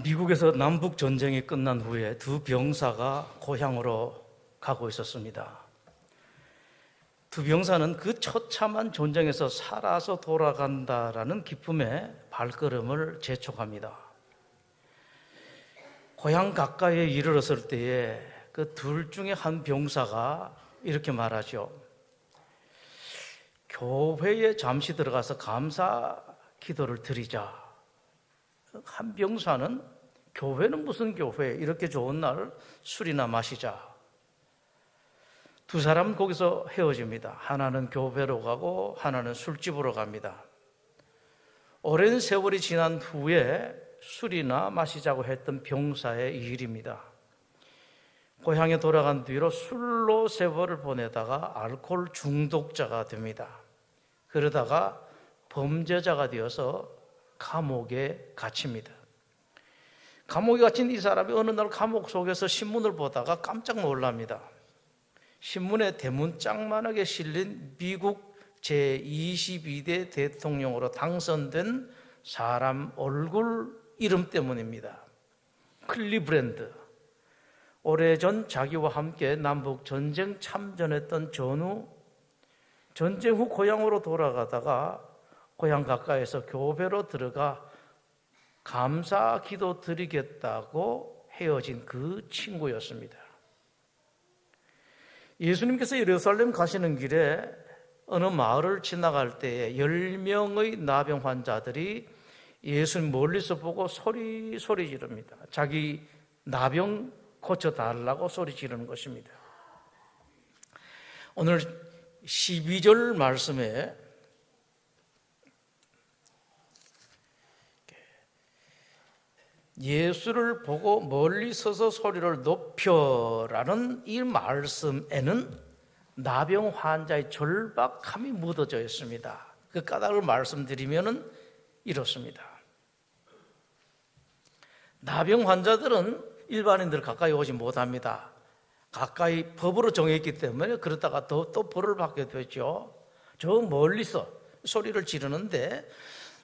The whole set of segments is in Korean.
미국에서 남북 전쟁이 끝난 후에 두 병사가 고향으로 가고 있었습니다. 두 병사는 그 처참한 전쟁에서 살아서 돌아간다라는 기쁨에 발걸음을 재촉합니다. 고향 가까이에 이르렀을 때에 그 둘 중에 한 병사가 이렇게 말하죠. 교회에 잠시 들어가서 감사 기도를 드리자. 한 병사는 교회는 무슨 교회, 이렇게 좋은 날 술이나 마시자. 두 사람은 거기서 헤어집니다. 하나는 교회로 가고 하나는 술집으로 갑니다. 오랜 세월이 지난 후에 술이나 마시자고 했던 병사의 일입니다. 고향에 돌아간 뒤로 술로 세월을 보내다가 알코올 중독자가 됩니다. 그러다가 범죄자가 되어서 감옥에 갇힙니다. 감옥에 갇힌 이 사람이 어느 날 감옥 속에서 신문을 보다가 깜짝 놀랍니다. 신문에 대문짝만하게 실린 미국 제22대 대통령으로 당선된 사람 얼굴 이름 때문입니다. 클리브랜드. 오래전 자기와 함께 남북 전쟁 참전했던 전후 전쟁 후 고향으로 돌아가다가 고향 가까이에서 교회로 들어가 감사 기도 드리겠다고 헤어진 그 친구였습니다. 예수님께서 예루살렘 가시는 길에 어느 마을을 지나갈 때에 10명의 나병 환자들이 예수님 멀리서 보고 소리 지릅니다. 자기 나병 고쳐달라고 소리 지르는 것입니다. 오늘 12절 말씀에 예수를 보고 멀리 서서 소리를 높여라는 이 말씀에는 나병 환자의 절박함이 묻어져 있습니다. 그 까닭을 말씀드리면은 이렇습니다. 나병 환자들은 일반인들 가까이 오지 못합니다. 가까이 법으로 정했기 때문에 그러다가 또 벌을 받게 되죠. 저 멀리서 소리를 지르는데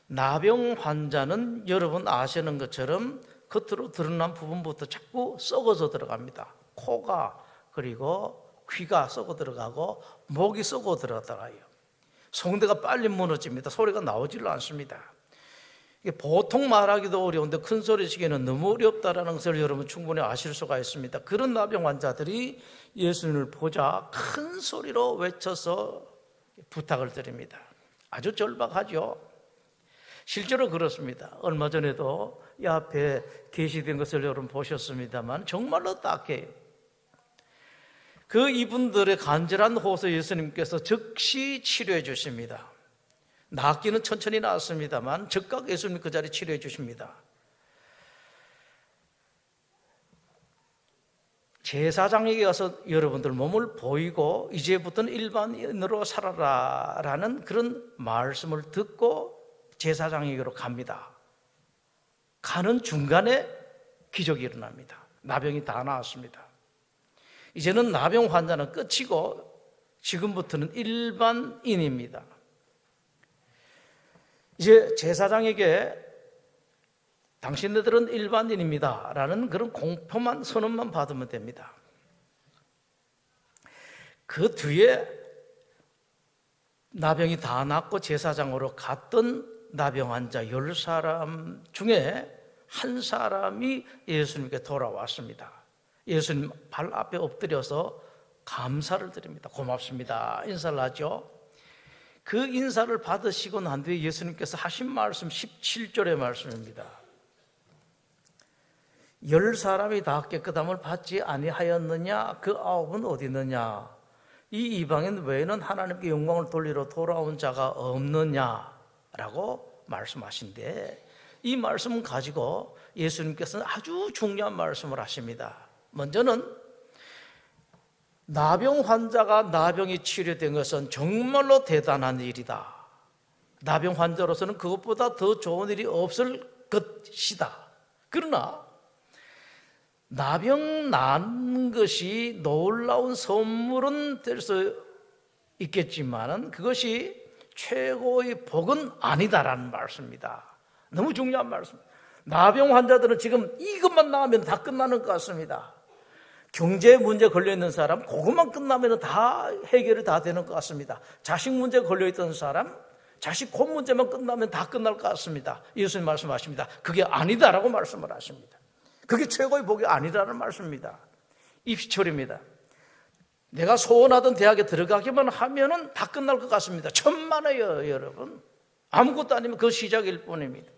나병 환자는 여러분 아시는 것처럼 겉으로 드러난 부분부터 자꾸 썩어져 들어갑니다. 코가 그리고 귀가 썩어 들어가고 목이 썩어 들어가요. 성대가 빨리 무너집니다. 소리가 나오질 않습니다. 보통 말하기도 어려운데 큰 소리 치기는 너무 어렵다는 것을 여러분 충분히 아실 수가 있습니다. 그런 나병 환자들이 예수님을 보자 큰 소리로 외쳐서 부탁을 드립니다. 아주 절박하죠. 실제로 그렇습니다. 얼마 전에도 이 앞에 게시된 것을 여러분 보셨습니다만 정말로 딱해요. 그 이분들의 간절한 호소 예수님께서 즉시 치료해 주십니다. 낫기는 천천히 나았습니다만 즉각 예수님 그 자리 치료해 주십니다. 제사장에게 가서 여러분들 몸을 보이고 이제부터는 일반인으로 살아라라는 그런 말씀을 듣고 제사장에게로 갑니다. 가는 중간에 기적이 일어납니다. 나병이 다 나았습니다. 이제는 나병 환자는 끝이고 지금부터는 일반인입니다. 이제 제사장에게 당신네들은 일반인입니다 라는 그런 공표만 선언만 받으면 됩니다. 그 뒤에 나병이 다 낫고 제사장으로 갔던 나병 환자 10사람 중에 한 사람이 예수님께 돌아왔습니다. 예수님 발 앞에 엎드려서 감사를 드립니다. 고맙습니다. 인사를 하죠. 그 인사를 받으시고 난 뒤에 예수님께서 하신 말씀 17절의 말씀입니다. 10사람이 다 깨끗함을 받지 아니하였느냐? 그 9은 어디 있느냐? 이 이방인 외에는 하나님께 영광을 돌리러 돌아온 자가 없느냐라고 말씀하신데 이 말씀을 가지고 예수님께서는 아주 중요한 말씀을 하십니다. 먼저는 나병 환자가 나병이 치료된 것은 정말로 대단한 일이다. 나병 환자로서는 그것보다 더 좋은 일이 없을 것이다. 그러나 나병 난 것이 놀라운 선물은 될 수 있겠지만 그것이 최고의 복은 아니다라는 말씀입니다. 너무 중요한 말씀. 나병 환자들은 지금 이것만 나으면 다 끝나는 것 같습니다. 경제 문제 걸려있는 사람, 그것만 끝나면 다 해결이 다 되는 것 같습니다. 자식 문제 걸려있던 사람, 자식 곧 문제만 끝나면 다 끝날 것 같습니다. 예수님 말씀하십니다. 그게 아니다라고 말씀을 하십니다. 그게 최고의 복이 아니라는 말씀입니다. 입시철입니다. 내가 소원하던 대학에 들어가기만 하면은 다 끝날 것 같습니다. 천만에요, 여러분. 아무것도 아니면 그 시작일 뿐입니다.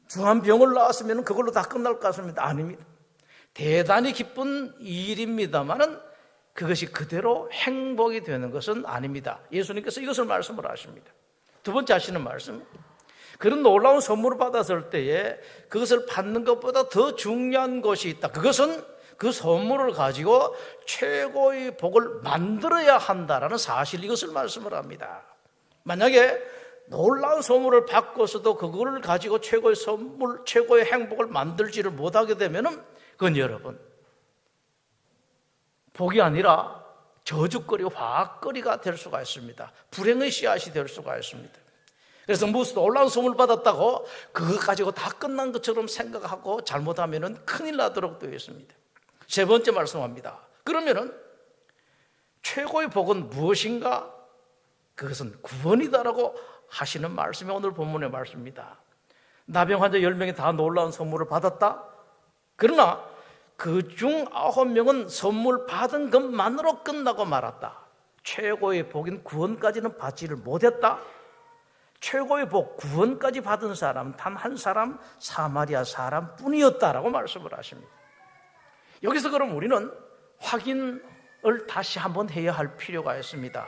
중한병을 나왔으면 그걸로 다 끝날 것 같습니다. 아닙니다. 대단히 기쁜 일입니다만은 그것이 그대로 행복이 되는 것은 아닙니다. 예수님께서 이것을 말씀을 하십니다. 두 번째 하시는 말씀, 그런 놀라운 선물을 받았을 때에 그것을 받는 것보다 더 중요한 것이 있다. 그것은 그 선물을 가지고 최고의 복을 만들어야 한다라는 사실, 이것을 말씀을 합니다. 만약에 놀라운 선물을 받고서도 그걸 가지고 최고의 선물, 최고의 행복을 만들지를 못하게 되면은 그건 여러분, 복이 아니라 저주거리, 화학거리가 될 수가 있습니다. 불행의 씨앗이 될 수가 있습니다. 그래서 무슨 놀라운 선물 받았다고 그거 가지고 다 끝난 것처럼 생각하고 잘못하면은 큰일 나도록 되어 있습니다. 세 번째 말씀합니다. 그러면은 최고의 복은 무엇인가? 그것은 구원이다라고 하시는 말씀이 오늘 본문의 말씀입니다. 나병 환자 10명이 다 놀라운 선물을 받았다. 그러나 그중 9명은 선물 받은 것만으로 끝나고 말았다. 최고의 복인 구원까지는 받지를 못했다. 최고의 복, 구원까지 받은 사람 단 한 사람, 사마리아 사람뿐이었다라고 말씀을 하십니다. 여기서 그럼 우리는 확인을 다시 한번 해야 할 필요가 있습니다.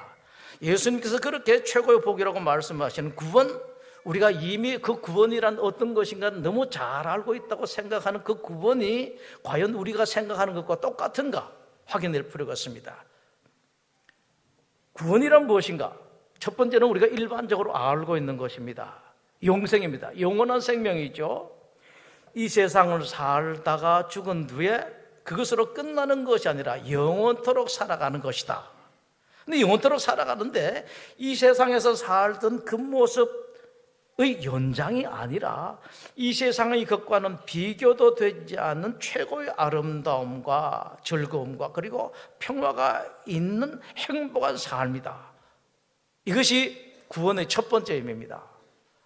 예수님께서 그렇게 최고의 복이라고 말씀하시는 구원, 우리가 이미 그 구원이란 어떤 것인가 너무 잘 알고 있다고 생각하는 그 구원이 과연 우리가 생각하는 것과 똑같은가 확인할 필요가 있습니다. 구원이란 무엇인가? 첫 번째는 우리가 일반적으로 알고 있는 것입니다. 영생입니다. 영원한 생명이죠. 이 세상을 살다가 죽은 뒤에 그것으로 끝나는 것이 아니라 영원토록 살아가는 것이다. 근데 영원토록 살아가는데 이 세상에서 살던 그 모습의 연장이 아니라 이 세상의 것과는 비교도 되지 않는 최고의 아름다움과 즐거움과 그리고 평화가 있는 행복한 삶이다. 이것이 구원의 첫 번째 의미입니다.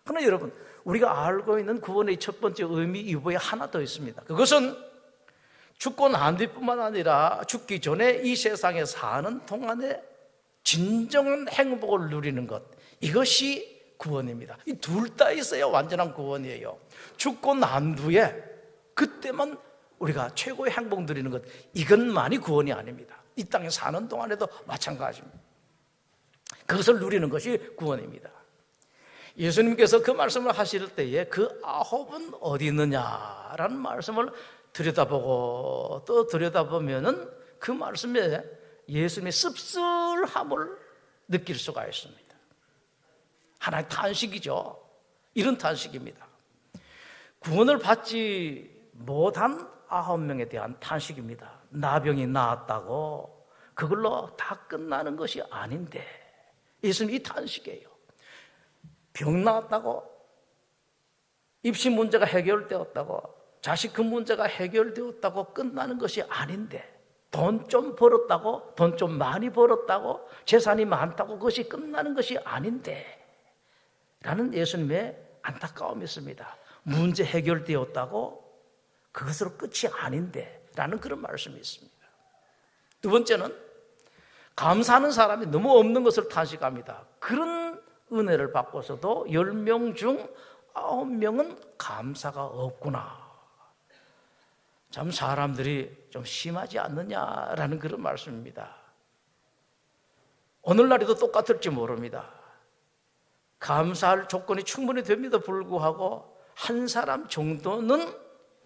그러나 여러분, 우리가 알고 있는 구원의 첫 번째 의미 이후에 하나 더 있습니다. 그것은 죽고 난 뒤뿐만 아니라 죽기 전에 이 세상에 사는 동안에 진정한 행복을 누리는 것, 이것이 구원입니다. 이 둘 다 있어야 완전한 구원이에요. 죽고 난 뒤에 그때만 우리가 최고의 행복 누리는 것, 이것만이 구원이 아닙니다. 이 땅에 사는 동안에도 마찬가지입니다. 그것을 누리는 것이 구원입니다. 예수님께서 그 말씀을 하실 때에 그 9은 어디 있느냐라는 말씀을 들여다보고 또 들여다보면은 그 말씀에 예수님의 씁쓸함을 느낄 수가 있습니다. 하나의 탄식이죠. 이런 탄식입니다. 구원을 받지 못한 9명에 대한 탄식입니다. 나병이 나았다고 그걸로 다 끝나는 것이 아닌데 예수님 이 탄식이에요. 병 나았다고, 입시 문제가 해결되었다고, 자식 그 문제가 해결되었다고 끝나는 것이 아닌데, 돈 좀 벌었다고, 돈 좀 많이 벌었다고, 재산이 많다고 그것이 끝나는 것이 아닌데 라는 예수님의 안타까움이 있습니다. 문제 해결되었다고 그것으로 끝이 아닌데 라는 그런 말씀이 있습니다. 두 번째는 감사하는 사람이 너무 없는 것을 탄식합니다. 그런 은혜를 받고서도 10명 중 9명은 감사가 없구나. 참 사람들이 좀 심하지 않느냐라는 그런 말씀입니다. 오늘날에도 똑같을지 모릅니다. 감사할 조건이 충분히 됩니다 불구하고 한 사람 정도는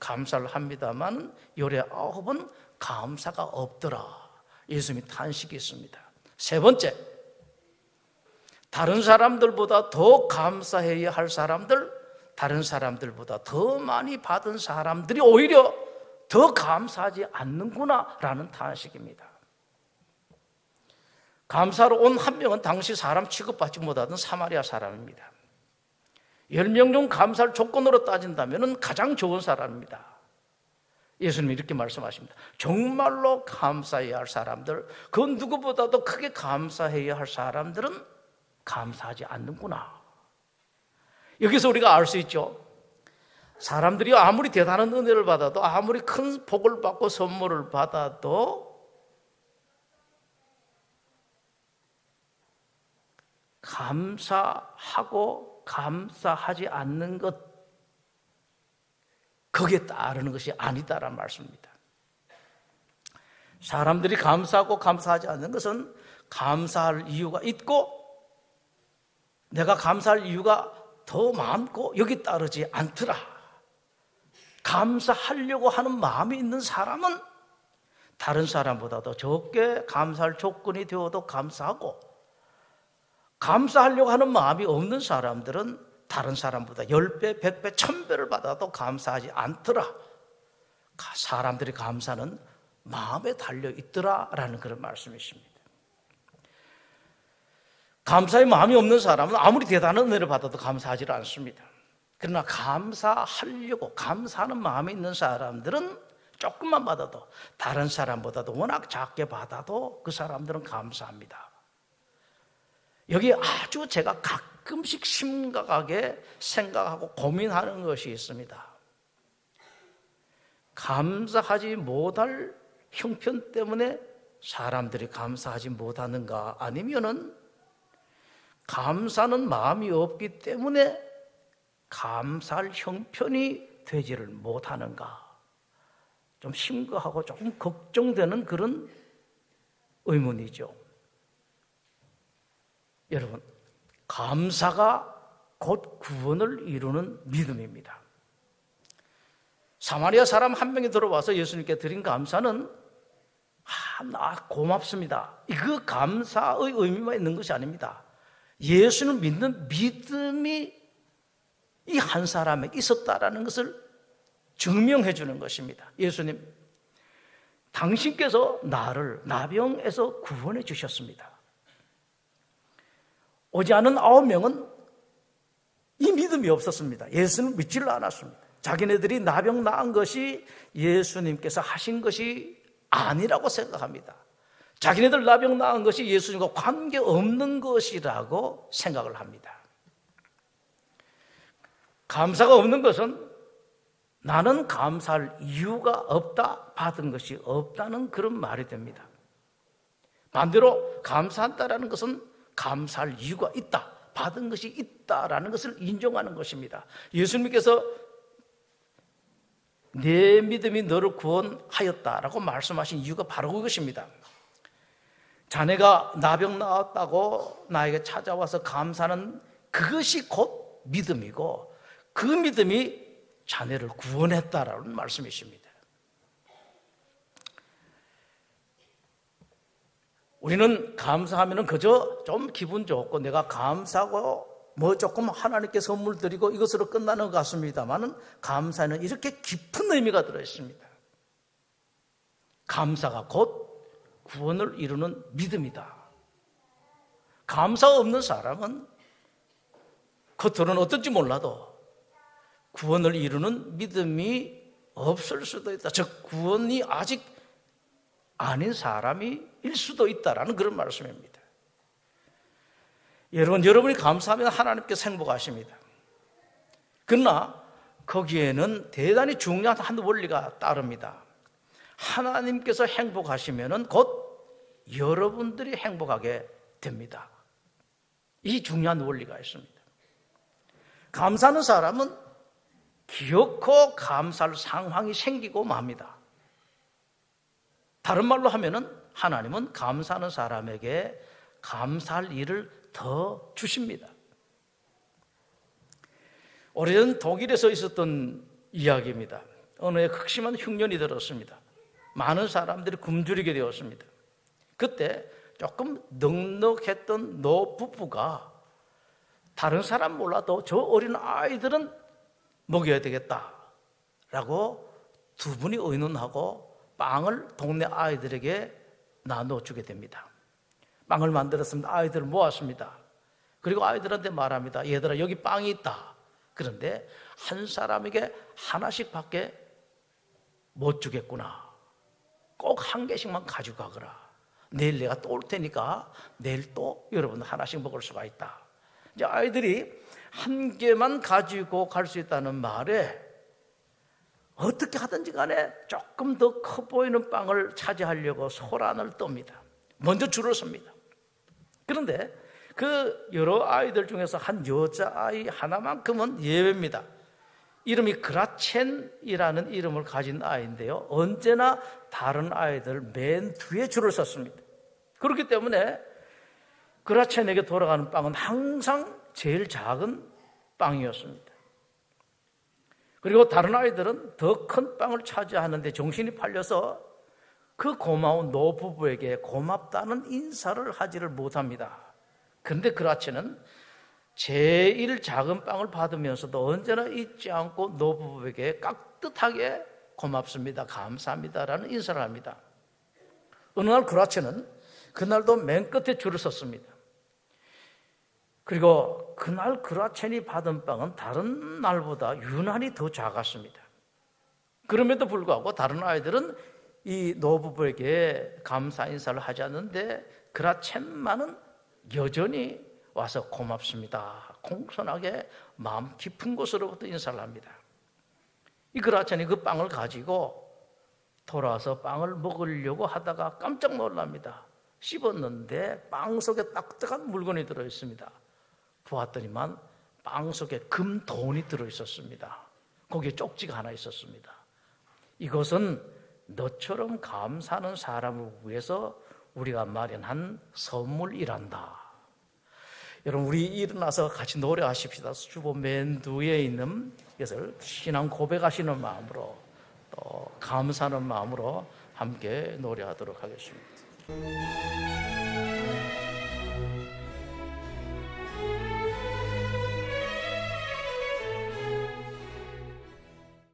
감사를 합니다만 열의 9은 감사가 없더라. 예수님이 탄식이 있습니다. 세 번째, 다른 사람들보다 더 감사해야 할 사람들, 다른 사람들보다 더 많이 받은 사람들이 오히려 더 감사하지 않는구나 라는 탄식입니다. 감사로 온 한 명은 당시 사람 취급받지 못하던 사마리아 사람입니다. 10명 중 감사할 조건으로 따진다면 가장 좋은 사람입니다. 예수님이 이렇게 말씀하십니다. 정말로 감사해야 할 사람들, 그 누구보다도 크게 감사해야 할 사람들은 감사하지 않는구나. 여기서 우리가 알 수 있죠. 사람들이 아무리 대단한 은혜를 받아도, 아무리 큰 복을 받고 선물을 받아도 감사하고 감사하지 않는 것, 거기에 따르는 것이 아니다라는 말씀입니다. 사람들이 감사하고 감사하지 않는 것은 감사할 이유가 있고, 내가 감사할 이유가 더 많고 여기 따르지 않더라. 감사하려고 하는 마음이 있는 사람은 다른 사람보다도 적게 감사할 조건이 되어도 감사하고, 감사하려고 하는 마음이 없는 사람들은 다른 사람보다 10배, 100배, 1000배를 받아도 감사하지 않더라. 사람들이 감사는 마음에 달려있더라라는 그런 말씀이십니다. 감사의 마음이 없는 사람은 아무리 대단한 은혜를 받아도 감사하지 않습니다. 그러나 감사하려고 감사하는 마음이 있는 사람들은 조금만 받아도, 다른 사람보다도 워낙 작게 받아도 그 사람들은 감사합니다. 여기 아주 제가 가끔씩 심각하게 생각하고 고민하는 것이 있습니다. 감사하지 못할 형편 때문에 사람들이 감사하지 못하는가, 아니면은 감사는 마음이 없기 때문에 감사할 형편이 되지를 못하는가, 좀 심각하고 조금 걱정되는 그런 의문이죠. 여러분, 감사가 곧 구원을 이루는 믿음입니다. 사마리아 사람 한 명이 들어와서 예수님께 드린 감사는 나 고맙습니다, 그 감사의 의미만 있는 것이 아닙니다. 예수를 믿는 믿음이 이 한 사람에 있었다라는 것을 증명해 주는 것입니다. 예수님, 당신께서 나를 나병에서 구원해 주셨습니다. 오지 않은 9명은 이 믿음이 없었습니다. 예수는 믿지를 않았습니다. 자기네들이 나병 나은 것이 예수님께서 하신 것이 아니라고 생각합니다. 자기네들 나병 나은 것이 예수님과 관계없는 것이라고 생각을 합니다. 감사가 없는 것은 나는 감사할 이유가 없다, 받은 것이 없다는 그런 말이 됩니다. 반대로 감사한다라는 것은 감사할 이유가 있다, 받은 것이 있다라는 것을 인정하는 것입니다. 예수님께서 내 믿음이 너를 구원하였다라고 말씀하신 이유가 바로 그것입니다. 자네가 나병 나았다고 나에게 찾아와서 감사하는 그것이 곧 믿음이고, 그 믿음이 자네를 구원했다라는 말씀이십니다. 우리는 감사하면 그저 좀 기분 좋고 내가 감사하고 뭐 조금 하나님께 선물 드리고 이것으로 끝나는 것 같습니다만, 감사는 이렇게 깊은 의미가 들어있습니다. 감사가 곧 구원을 이루는 믿음이다. 감사 없는 사람은 겉으로는 어떨지 몰라도 구원을 이루는 믿음이 없을 수도 있다. 즉 구원이 아직 아닌 사람일 수도 있다라는 그런 말씀입니다. 여러분이 감사하면 하나님께서 행복하십니다. 그러나 거기에는 대단히 중요한 한 원리가 따릅니다. 하나님께서 행복하시면 곧 여러분들이 행복하게 됩니다. 이 중요한 원리가 있습니다. 감사하는 사람은 기어코 감사할 상황이 생기고 맙니다. 다른 말로 하면은 하나님은 감사하는 사람에게 감사할 일을 더 주십니다. 오래전 독일에서 있었던 이야기입니다. 어느 해 극심한 흉년이 들었습니다. 많은 사람들이 굶주리게 되었습니다. 그때 조금 넉넉했던 노부부가 다른 사람 몰라도 저 어린 아이들은 먹여야 되겠다라고 두 분이 의논하고 빵을 동네 아이들에게 나눠주게 됩니다. 빵을 만들었습니다. 아이들을 모았습니다. 그리고 아이들한테 말합니다. 얘들아, 여기 빵이 있다. 그런데 한 사람에게 하나씩밖에 못 주겠구나. 꼭 한 개씩만 가지고 가거라. 내일 내가 또 올 테니까 내일 또 여러분 하나씩 먹을 수가 있다. 이제 아이들이 한 개만 가지고 갈 수 있다는 말에 어떻게 하든지 간에 조금 더 커 보이는 빵을 차지하려고 소란을 떱니다. 먼저 줄을 섭니다. 그런데 그 여러 아이들 중에서 한 여자아이 하나만큼은 예외입니다. 이름이 그라첸이라는 이름을 가진 아이인데요, 언제나 다른 아이들 맨 뒤에 줄을 섰습니다. 그렇기 때문에 그라첸에게 돌아가는 빵은 항상 제일 작은 빵이었습니다. 그리고 다른 아이들은 더 큰 빵을 차지하는데 정신이 팔려서 그 고마운 노부부에게 고맙다는 인사를 하지를 못합니다. 그런데 그라첸은 제일 작은 빵을 받으면서도 언제나 잊지 않고 노부부에게 깍듯하게 고맙습니다, 감사합니다라는 인사를 합니다. 어느 날 그라첸은 그날도 맨 끝에 줄을 섰습니다. 그리고 그날 그라첸이 받은 빵은 다른 날보다 유난히 더 작았습니다. 그럼에도 불구하고 다른 아이들은 이 노부부에게 감사 인사를 하지 않는데 그라첸만은 여전히 와서 고맙습니다, 공손하게 마음 깊은 곳으로부터 인사를 합니다. 이 그라첸이 그 빵을 가지고 돌아와서 빵을 먹으려고 하다가 깜짝 놀랍니다. 씹었는데 빵 속에 딱딱한 물건이 들어있습니다. 보았더니만 빵 속에 금돈이 들어있었습니다. 거기에 쪽지가 하나 있었습니다. 이것은 너처럼 감사하는 사람을 위해서 우리가 마련한 선물이란다. 여러분, 우리 일어나서 같이 노래하십시다. 주보 맨 뒤에 있는 이것을 신앙 고백하시는 마음으로 또 감사하는 마음으로 함께 노래하도록 하겠습니다.